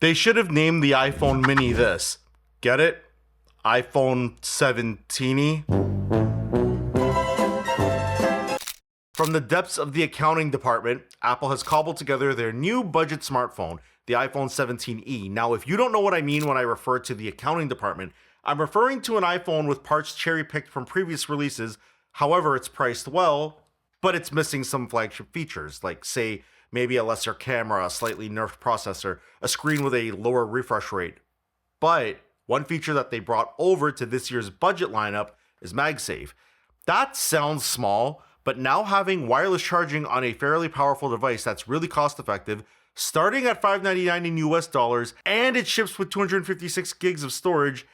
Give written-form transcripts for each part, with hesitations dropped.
They should have named the iPhone mini this. Get it? iPhone 17. From the depths of the accounting department, Apple has cobbled together their new budget smartphone, the iPhone 17e. Now, if you don't know what I mean when I refer to the accounting department, I'm referring to an iPhone with parts cherry-picked from previous releases. However, it's priced well, but it's missing some flagship features, like, say, maybe a lesser camera, a slightly nerfed processor, a screen with a lower refresh rate. But one feature that they brought over to this year's budget lineup is MagSafe. That sounds small, but now having wireless charging on a fairly powerful device that's really cost effective, starting at $599 in US dollars, and it ships with 256 gigs of storage,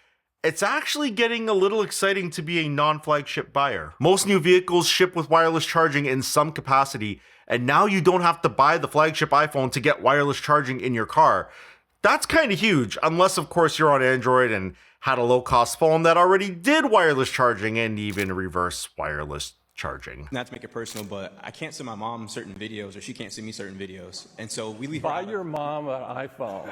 it's actually getting a little exciting to be a non-flagship buyer. Most new vehicles ship with wireless charging in some capacity, and now you don't have to buy the flagship iPhone to get wireless charging in your car. That's kind of huge, unless of course you're on Android and had a low-cost phone that already did wireless charging and even reverse wireless charging. Not to make it personal, but I can't send my mom certain videos, or she can't send me certain videos, and so we leave. Buy your mom an iPhone.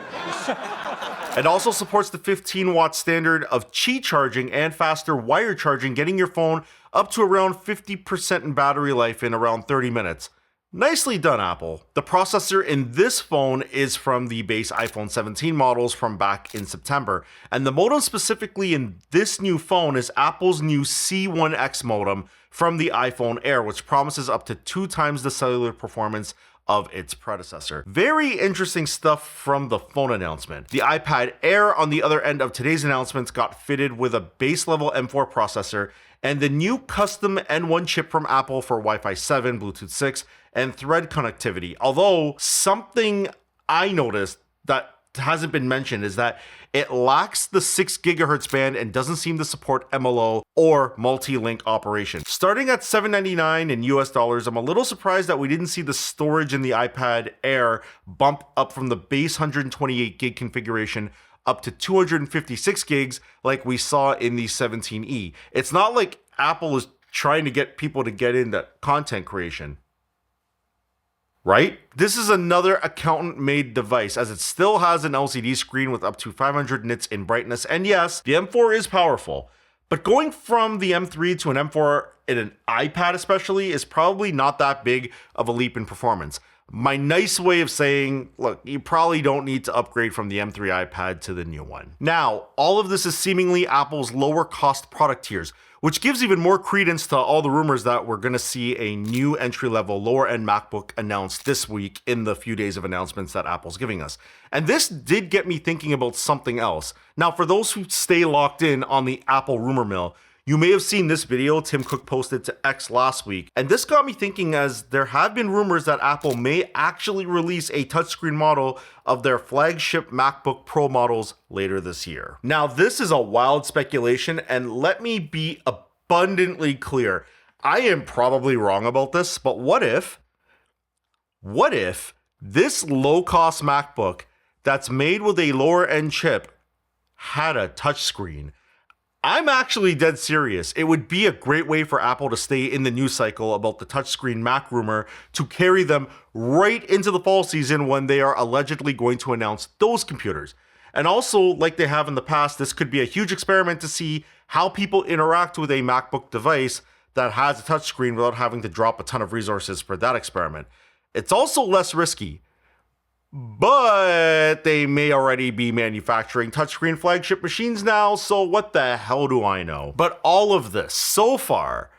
It also supports the 15-watt standard of Qi charging and faster wire charging, getting your phone up to around 50% in battery life in around 30 minutes. Nicely done, Apple. The processor in this phone is from the base iPhone 17 models from back in September, and the modem specifically in this new phone is Apple's new C1X modem from the iPhone Air, which promises up to 2 times the cellular performance of its predecessor. Very interesting stuff from the phone announcement. The iPad Air on the other end of today's announcements got fitted with a base level M4 processor and the new custom N1 chip from Apple for Wi-Fi 7, Bluetooth 6, and Thread connectivity. Although something I noticed that hasn't been mentioned is that it lacks the 6 gigahertz band and doesn't seem to support MLO or multi-link operation. Starting at $799 in US dollars, I'm a little surprised that we didn't see the storage in the iPad Air bump up from the base 128 gig configuration up to 256 gigs like we saw in the 17e. It's not like Apple is trying to get people to get into content creation, right? This is another accountant-made device, as it still has an LCD screen with up to 500 nits in brightness, and yes, the M4 is powerful, but going from the M3 to an M4 in an iPad especially is probably not that big of a leap in performance. My nice way of saying, look, you probably don't need to upgrade from the M3 iPad to the new one. Now, all of this is seemingly Apple's lower cost product tiers, which gives even more credence to all the rumors that we're going to see a new entry-level lower-end MacBook announced this week in the few days of announcements that Apple's giving us. And this did get me thinking about something else. Now, for those who stay locked in on the Apple rumor mill, you may have seen this video Tim Cook posted to X last week, and this got me thinking, as there have been rumors that Apple may actually release a touchscreen model of their flagship MacBook Pro models later this year. Now, this is a wild speculation, and let me be abundantly clear. I am probably wrong about this, but what if this low-cost MacBook that's made with a lower-end chip had a touchscreen? I'm actually dead serious. It would be a great way for Apple to stay in the news cycle about the touchscreen Mac rumor, to carry them right into the fall season when they are allegedly going to announce those computers. And also, like they have in the past, this could be a huge experiment to see how people interact with a MacBook device that has a touchscreen without having to drop a ton of resources for that experiment. It's also less risky, but they may already be manufacturing touchscreen flagship machines now, so what the hell do I know? But all of this, so far,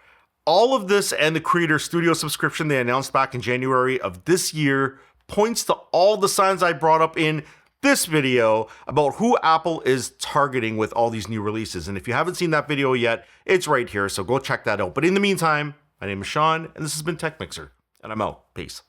all of this and the Creator Studio subscription they announced back in January of this year points to all the signs I brought up in this video about who Apple is targeting with all these new releases. And if you haven't seen that video yet, it's right here, so go check that out. But in the meantime, my name is Sean, and this has been Tech Mixer, and I'm out. Peace.